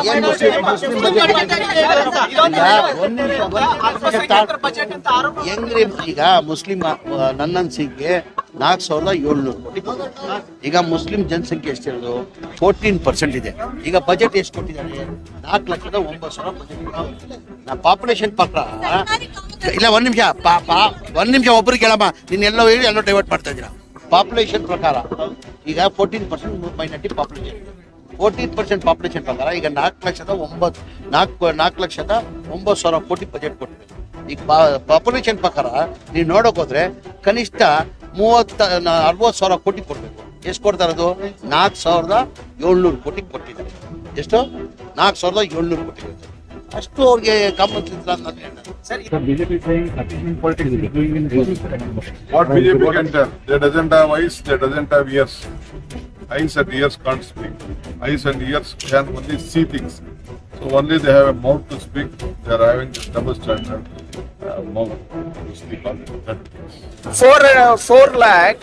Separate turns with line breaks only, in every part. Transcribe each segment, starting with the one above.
ಏನ್ ಮುಸ್ಲಿಂ ಹೆಂಗ್ರಿ ಈಗ ಮುಸ್ಲಿಂ ನನ್ನ ಅನ್ಸಿಕೆ 4700 ಕೋಟಿ. ಈಗ ಮುಸ್ಲಿಂ ಜನಸಂಖ್ಯೆ ಎಷ್ಟಿರೋದು 14% ಇದೆ. ಈಗ ಬಜೆಟ್ ಎಷ್ಟು ಕೊಟ್ಟಿದ್ದಾರೆ? 4,09,000 ಬಜೆಟ್. ಪಾಪ್ಯುಲೇಷನ್ ಪ್ರಕಾರ ಇಲ್ಲ, ಒಂದ್ ನಿಮಿಷ ಒಬ್ಬರಿಗೆ ಕೇಳಮ್ಮ, ನೀನ್ ಎಲ್ಲೋ ಹೇಳಿ ಎಲ್ಲೋ ಡೈವರ್ಟ್ ಮಾಡ್ತಾ ಇದ್ದೀರಾ. ಪಾಪ್ಯುಲೇಷನ್ ಪ್ರಕಾರ ಈಗ 14% ಮೈನಾರಿಟಿ ಪಾಪ್ಯುಲೇಷನ್, 14% ಪಾಪ್ಯುಲೇಷನ್ ಪ್ರಕಾರ ಈಗ 4,09,000 ಕೋಟಿ ಬಜೆಟ್ ಕೊಟ್ಟಿದೆ. ಈಗ ಪಾಪ್ಯುಲೇಷನ್ ಪ್ರಕಾರ ನೀವು ನೋಡಕ್ ಹೋದ್ರೆ ಕನಿಷ್ಠ 60,000 ಕೋಟಿ ಕೊಡ್ಬೇಕು. ಎಷ್ಟು ಕೊಡ್ತಾ ಇರೋದು? 4,700 ಕೋಟಿ ಕೊಟ್ಟಿದ್ದಾರೆ. ಎಷ್ಟು? 4,700 ಕೋಟಿ. ಅಷ್ಟು ಅವ್ರಿಗೆ ಕಾಮನ್ ಸೆನ್ಸ್ ಅಂತ ಹೇಳ್ತಾರೆ.
BJP is saying partisan politics is doing in
What BJP can tell? They doesn't have eyes, they doesn't have ears. Eyes and ears can't speak. Eyes and ears can only see things. So only they have a mouth to speak. They are having this double standard mouth to speak on that things.
4 lakh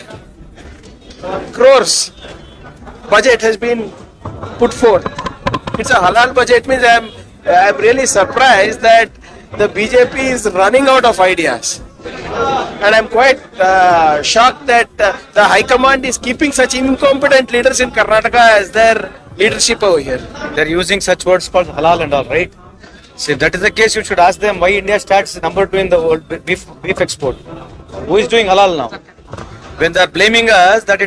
crores budget has been put forth. It's a halal budget. Means I'm really surprised that the BJP is running out of ideas, and I'm quite shocked that the High Command is keeping such incompetent leaders in Karnataka as their leadership over here.
They're using such words called halal and all, right? So if that is the case, you should ask them why India starts number 2 in the world beef export. Who is doing halal now? When they're blaming us that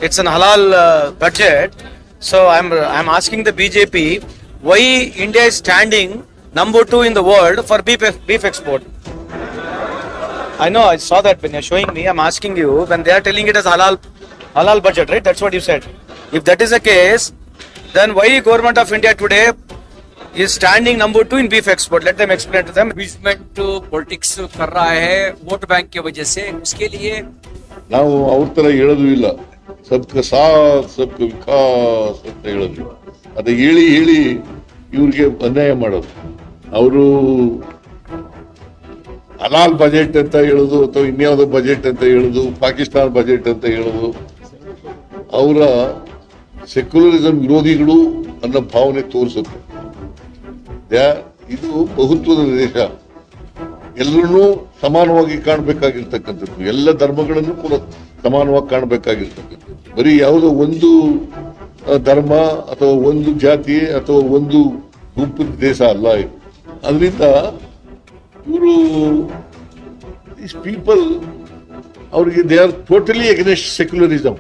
it's an halal budget, so I'm asking the BJP why India is standing number 2 in the world for beef export. I know, I saw that when you're showing me. I'm asking you, when they are telling it as halal budget, right? That's what you said. If that is the case, then why government of India today is standing number 2 in beef export? Let them explain to them.
बीचमेंट politics कर रहा है vote bank की वजह से, उसके लिए
ನಾವು ಅವ್ರ ತರ ಹೇಳೋದು ಇಲ್ಲ. ಸಬ್ಕ ಸಾಥ್ ಸಬ್ಕ ವಿಕಾಸ್ ಅಂತ ಹೇಳೋದು. ಅದ ಹೇಳಿ ಇವ್ರಿಗೆ ಅನ್ಯಾಯ ಮಾಡೋದು. ಅವರು ಹಲಾಲ್ ಬಜೆಟ್ ಅಂತ ಹೇಳೋದು ಅಥವಾ ಇನ್ಯಾವುದೋ ಬಜೆಟ್ ಅಂತ ಹೇಳೋದು, ಪಾಕಿಸ್ತಾನ ಬಜೆಟ್ ಅಂತ ಹೇಳೋದು, ಅವರ ಸೆಕ್ಯುಲರಿಸಂ ವಿರೋಧಿಗಳು ಅನ್ನೋ ಭಾವನೆ ತೋರಿಸುತ್ತೆ. ಇದು ಬಹುತ್ವದ ದೇಶ, ಎಲ್ಲರನ್ನೂ ಸಮಾನವಾಗಿ ಕಾಣಬೇಕಾಗಿರ್ತಕ್ಕಂಥದ್ದು, ಎಲ್ಲ ಧರ್ಮಗಳನ್ನು ಕೂಡ ಸಮಾನವಾಗಿ ಕಾಣಬೇಕಾಗಿರ್ತಕ್ಕಂಥದ್ದು. ಬರೀ ಯಾವುದೋ ಒಂದು ಧರ್ಮ ಅಥವಾ ಒಂದು ಜಾತಿ ಅಥವಾ ಒಂದು ಗುಂಪಿನ ದೇಶ ಅಲ್ಲ ಇದು. ಅದರಿಂದ ಇವರು ದಿಸ್ ಪೀಪಲ್ ಅವರಿಗೆ they are totally against secularism.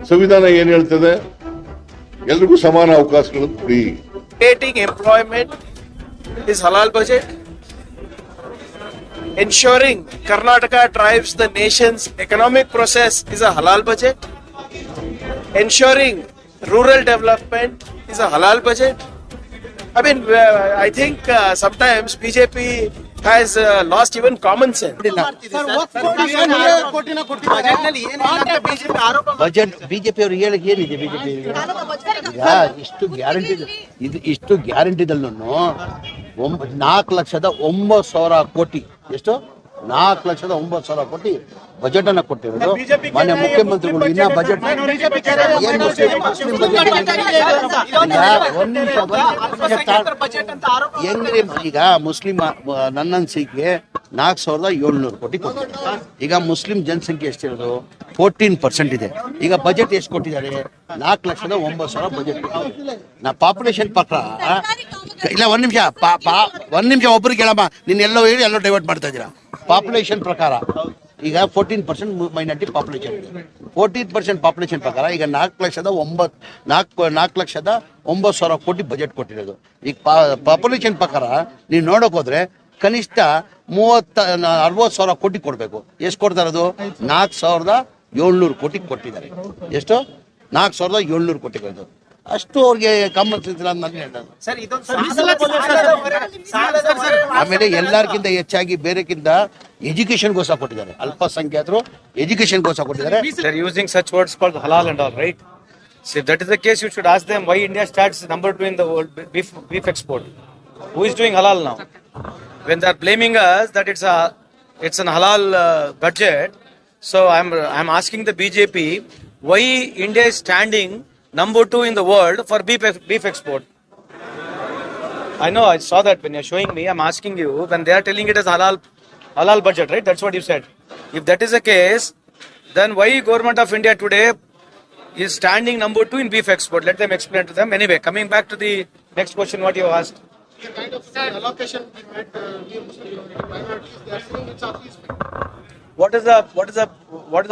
ಸಂವಿಧಾನ ಏನ್ ಹೇಳ್ತದೆ? ಎಲ್ರಿಗೂ ಸಮಾನ ಅವಕಾಶಗಳನ್ನು ಕೊಡಿ.
Creating employment is halal budget. Ensuring Karnataka drives the nation's economic process is a halal budget. Ensuring rural development is a halal budget. I mean, I think sometimes BJP has lost even common sense.
Budget BJP ಅವರು ಹೇಳಕ್ ಏನಿದೆ? BJP ಇಷ್ಟು ಗ್ಯಾರಂಟಿದಲ್ಲೂ 4,09,000 ಕೋಟಿ. ಎಷ್ಟು? 4,09,000 ಕೋಟಿ budget ಅನ್ನ ಕೊಟ್ಟಿರೋದು ಮಾನ್ಯ ಮುಖ್ಯಮಂತ್ರಿಗಳು. ಇನ್ನ ಬಜೆಟ್ ಹೆಂಗ್ರಿ ಈಗ ಮುಸ್ಲಿಂ ನನ್ನ ಅನ್ಸಿಕೆ 4,700 ಕೋಟಿ ಕೊಟ್ಟಿದ್ದಾರೆ. ಈಗ ಮುಸ್ಲಿಂ ಜನಸಂಖ್ಯೆ ಎಷ್ಟಿರೋದು 14% ಇದೆ. ಈಗ ಬಜೆಟ್ ಎಷ್ಟು ಕೊಟ್ಟಿದ್ದಾರೆ? 4,09,000 ಬಜೆಟ್. ಪಾಪ್ಯುಲೇಷನ್ ಪ್ರಕಾರ ಇಲ್ಲ, ಒಂದ್ ನಿಮಿಷ ಒಬ್ಬರಿಗೆ ಕೇಳಮ್ಮ, ನೀನ್ ಎಲ್ಲೋ ಹೇಳಿ ಎಲ್ಲೋ ಡೈವರ್ಟ್ ಮಾಡ್ತಾ ಇದ್ದೀರಾ. ಪಾಪ್ಯುಲೇಷನ್ ಪ್ರಕಾರ ಈಗ 14% ಮೈನಾರಿಟಿ ಪಾಪ್ಯುಲೇಷನ್ ಇದೆ. 14% ಪಾಪ್ಯುಲೇಷನ್ ಪ್ರಕಾರ ಈಗ 4,09,000 ಕೋಟಿ ಬಜೆಟ್ ಕೊಟ್ಟಿರೋದು. ಈಗ ಪಾಪ್ಯುಲೇಷನ್ ಪ್ರಕಾರ ನೀವು ನೋಡಕ್ ಹೋದ್ರೆ ಕನಿಷ್ಠ 60,000 ಕೋಟಿ ಕೊಡ್ಬೇಕು. ಎಷ್ಟು ಕೊಡ್ತಾ ಇರೋದು? 4,700 ಕೋಟಿ ಕೊಟ್ಟಿದ್ದಾರೆ. ಎಷ್ಟು? 4,700 ಕೋಟಿ ಕೊಡೋದು. ಅಷ್ಟು ಅವ್ರಿಗೆ ಕಾಮನ್ ಸೆನ್ಸ್ ಇಲ್ಲ ಅಂತ ಹೇಳ್ತಾರೆ. ಆಮೇಲೆ ಎಲ್ಲರಿಗಿಂತ ಹೆಚ್ಚಾಗಿ ಬೇರೆಕ್ಕಿಂತ ಎಜುಕೇಶನ್ಗೋಸ್ಕರ ಕೊಟ್ಟಿದ್ದಾರೆ. ಅಲ್ಪಸಂಖ್ಯಾತರು ಎಜುಕೇಶನ್ಗೋಸ್ಕರ ಕೊಟ್ಟಿದ್ದಾರೆ.
They're using such words called halal and all, right? So if that is the case, you should ask them why India starts number 2 in the world beef export. Who is doing halal now? When they're blaming us that it's an halal budget, so I'm asking the BJP why India is standing number 2 in the world for beef export. I know, I saw that when you're showing me. I'm asking you, when they are telling it as halal budget, right? That's what you said. If that is the case, then why government of India today is standing number 2 in beef export? Let them explain to them. Anyway, coming back to the next question, what you asked.
Kind of allocation we met minorities, they are saying it's appeasement.
What is the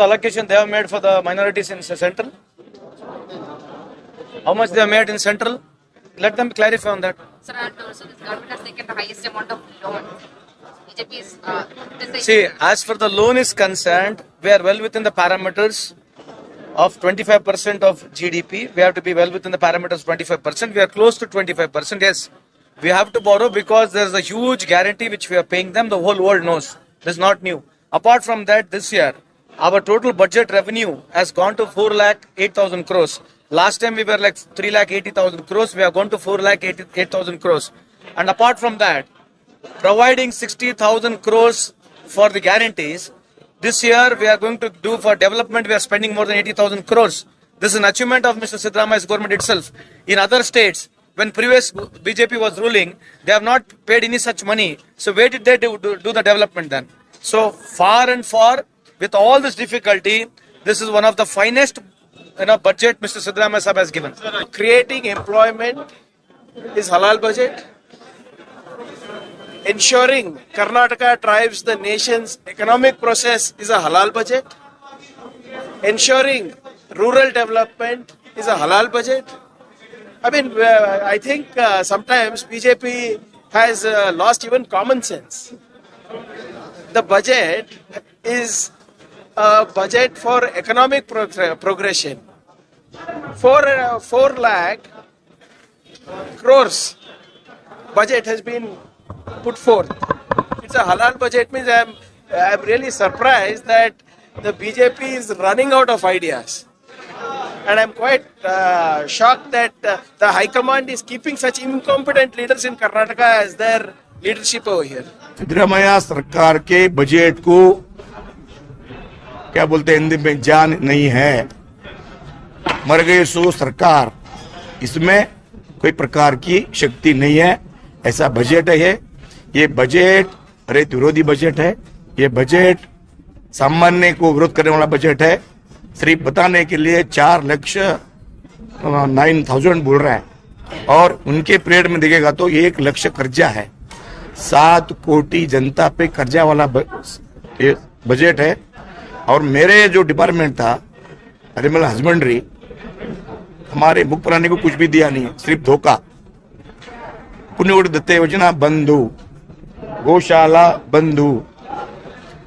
allocation they have made for the minorities in central? How much they have made in central? Let them clarify on that.
Sir, and also this government has taken the highest amount of loan. BJP is criticizing.
See, as for the loan is concerned, we are well within the parameters of 25% of GDP. We have to be well within the parameters of 25%. We are close to 25%. Yes, we have to borrow because there is a huge guarantee which we are paying them. The whole world knows. This is not new. Apart from that, this year, our total budget revenue has gone to 4,08,000 crores. Last time we were like 3,80,000 crores. We have gone to 4,88,000 crores. And apart from that, providing 60,000 crores for the guarantees. This year we are going to do for development, we are spending more than 80,000 crores. This is an achievement of Mr. Siddaramaia's government itself. In other states, when previous BJP was ruling, they have not paid any such money. So where did they do the development then? So far and far, with all this difficulty, this is one of the finest budget Mr. Siddaramaiah Sahib has given.
Creating employment is halal budget. Ensuring Karnataka drives the nation's economic process is a halal budget. Ensuring rural development is a halal budget. I mean, I think sometimes BJP has lost even common sense. The budget is a budget for economic progression. 4 lakh crores budget has been put forth. It's a halal budget. Means I'm really surprised that the BJP is running out of ideas. And I'm quite shocked that the High Command is keeping such incompetent leaders in Karnataka as their leadership over here.
Siddaramaiah सरकार के budget को क्या बोलते हैं हिंदी में जान नहीं है, मर गई सो सरकार, इसमें कोई प्रकार की शक्ति नहीं है, ऐसा बजट है ये बजट रैत विरोधी बजट है, ये बजट सामान्य को विरोध करने वाला बजट है। सिर्फ बताने के लिए 4,09,000 बोल रहा है और उनके पीरियड में देखेगा तो 1 लाख कर्जा है, 7 कोटि जनता पे कर्जा वाला बजट है। और मेरे जो डिपार्टमेंट था एनिमल हस्बेंड्री, हमारे मुख्य प्राणी को कुछ भी दिया नहीं है, सिर्फ धोखा। पुण्यवटी दत्ते योजना बंधु, गौशाला बंधु,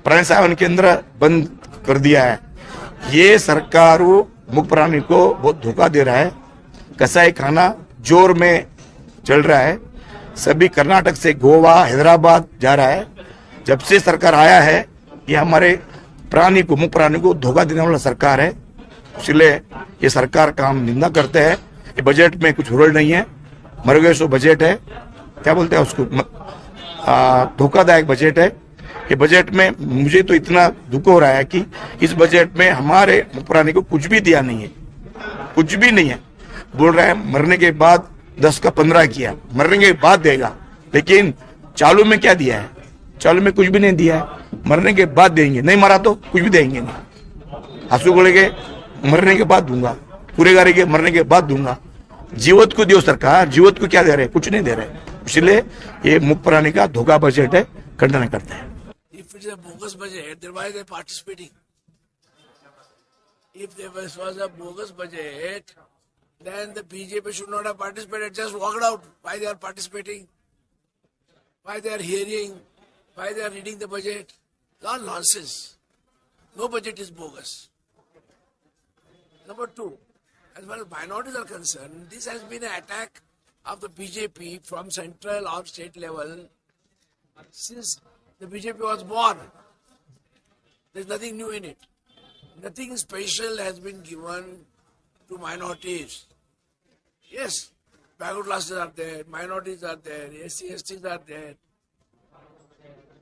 प्राणी सेवन केंद्र बंद कर दिया है। ये सरकार मुख्य प्राणी को बहुत धोखा दे रहा है। कसाई खाना जोर में चल रहा है, सभी कर्नाटक से गोवा हैदराबाद जा रहा है। जब से सरकार आया है ये हमारे प्राणी को मुख्य प्राणी को धोखा देने वाला सरकार है, इसलिए ये सरकार का हम निंदा करते हैं। ये बजट में कुछ रोल नहीं है, मर गए सो बजट है, क्या बोलते हैं उसको, धोखादायक बजट है। ये बजट में मुझे तो इतना दुख हो रहा है कि इस बजट में हमारे मुख्य प्राणी को कुछ भी दिया नहीं है, कुछ भी नहीं है। बोल रहा है मरने के बाद 10 का 15 किया, मरने के बाद देगा, लेकिन चालू में क्या दिया है? चालू में कुछ भी नहीं दिया है। मरने के बाद देंगे, नहीं मरा तो कुछ भी देंगे नहीं। आंसू बोलेंगे मरने के बाद दूंगा, पूरे गाड़ी मरने के बाद दूंगा। जीवत को दियो सरकार, जीवत को क्या दे रहे? कुछ नहीं दे रहे। इसलिए ये मुख्य प्राणी का धोखा बजट है, खंडन करते हैं।
If it is a bogus budget, then why are they participating? If there was a bogus budget, then the BJP should not have participated, just walked out. Why they are participating? Why they are hearing? Why they are reading the budget? It's all nonsense. No budget is bogus. Number 2, as far as minorities are concerned, this has been an attack of the BJP from central or state level since the BJP was born. There's nothing new in it. Nothing special has been given to minorities. Yes, backward classes are there, minorities are there, SC, STs are there,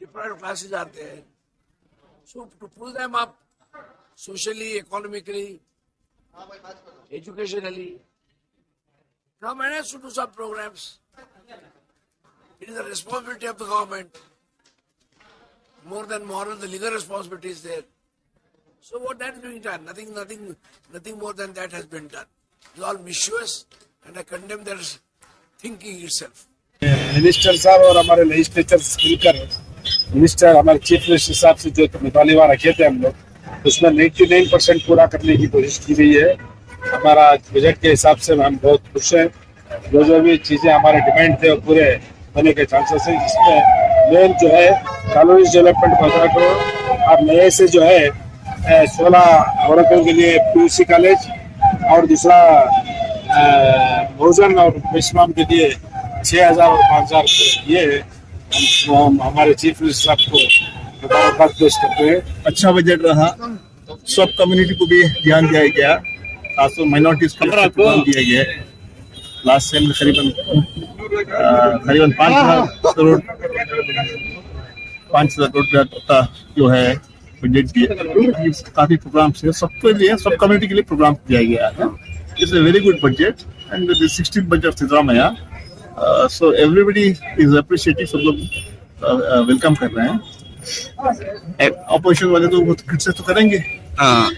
deprived classes are there. So to pull them up socially, economically, educationally. Government has to do some programs. It is the responsibility of the government. More than moral, the legal responsibility is there. So what that is being done? Nothing more than that has been done. It's all mischievous, and I condemn their thinking itself.
Minister साहब और हमारे legislatures मिलकर minister हमारे chief minister साहब से जो मुतालिबा रखे थे हम लोग उसमें 99% पूरा करने की कोशिश की गई है। हमारा बजट के हिसाब से हम बहुत खुश हैं। जो भी चीजें हमारे डिमांड थे वो पूरे होने के चांसेस हैं। जिसमें मेन जो है कॉलोनीज डेवलपमेंट 15 करोड़ और नए से जो है 16 औरतों के लिए PUC कॉलेज और दूसरा भोजन और विश्राम के लिए 6,000 और 5,000 ये हम हमारे चीफ मिनिस्टर साहब को मुबारकबाद पेश करते हैं।
अच्छा बजट रहा, सब कम्युनिटी को भी ध्यान दिया गया, खासतौर माइनॉरिटीज को ध्यान दिया गया। लास्ट टाइम करीबन 5,000 करोड़ का जो है बजट दिया। काफी प्रोग्राम्स है, सबके लिए, सब कम्युनिटी के लिए प्रोग्राम दिया गया है। It's a very good budget and the 16th budget of Siddaramaiah, so everybody is appreciating. सब लोग वेलकम कर रहे हैं। अपोजिशन वाले तो बहुत क्रिटिसाइज तो करेंगे।
हाँ,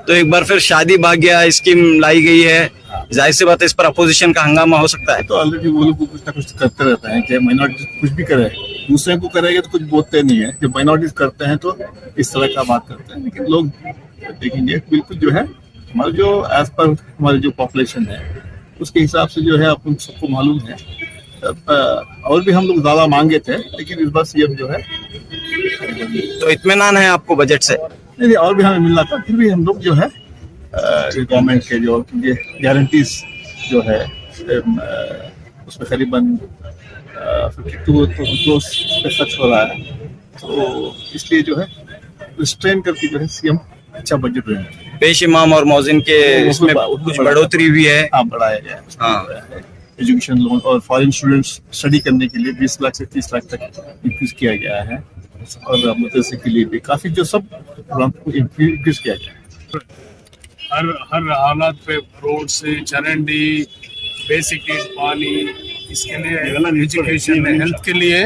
तो एक बार फिर शादी भाग्य स्कीम लाई गई है, जाहिर सी बात है इस पर अपोजिशन का हंगामा हो सकता है।
तो ऑलरेडी वो लोग कुछ ना कुछ करते रहते हैं, चाहे माइनॉरिटी कुछ भी करे, दूसरे को करेंगे तो कुछ बोलते नहीं है। जब माइनॉरिटीज करते हैं तो इस तरह का बात करते हैं, लेकिन लोग देखेंगे बिल्कुल जो है हमारा जो एज पर हमारी जो पॉपुलेशन है उसके हिसाब से जो है अपन सबको मालूम है। और भी हम लोग ज्यादा मांगे थे, लेकिन इस बार सीएम जो है
तो इत्मीनान है आपको बजट से?
नहीं, और भी हमें मिलना था, फिर भी हम लोग जो है गवर्नमेंट के जो गारंटीज जो है उसमें करीबन 52 तो सच हो रहा है। तो इसलिए जो है रिस्ट्रेन करके जो है सीएम अच्छा बजट रहे हैं।
पेश इमाम और मौजिन के इसमें कुछ बढ़ोतरी भी है।
हाँ, बढ़ाया गया है। हाँ, एजुकेशन लोन और फॉरेन स्टूडेंट्स स्टडी करने के लिए 20 लाख से 30 लाख तक इंक्रीज किया गया है। और मदरसे के लिए भी काफी जो सब इंक्रीज किया गया है।
हर हालात पे रोड से चरंडी, बेसिक नीड, पानी, इसके लिए एजुकेशन, हेल्थ के लिए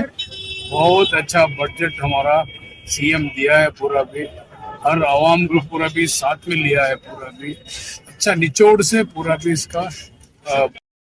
बहुत अच्छा बजट हमारा सीएम दिया है। पूरा भी हर आवाम को पूरा भी साथ में लिया है। पूरा भी अच्छा निचोड़ से पूरा भी इसका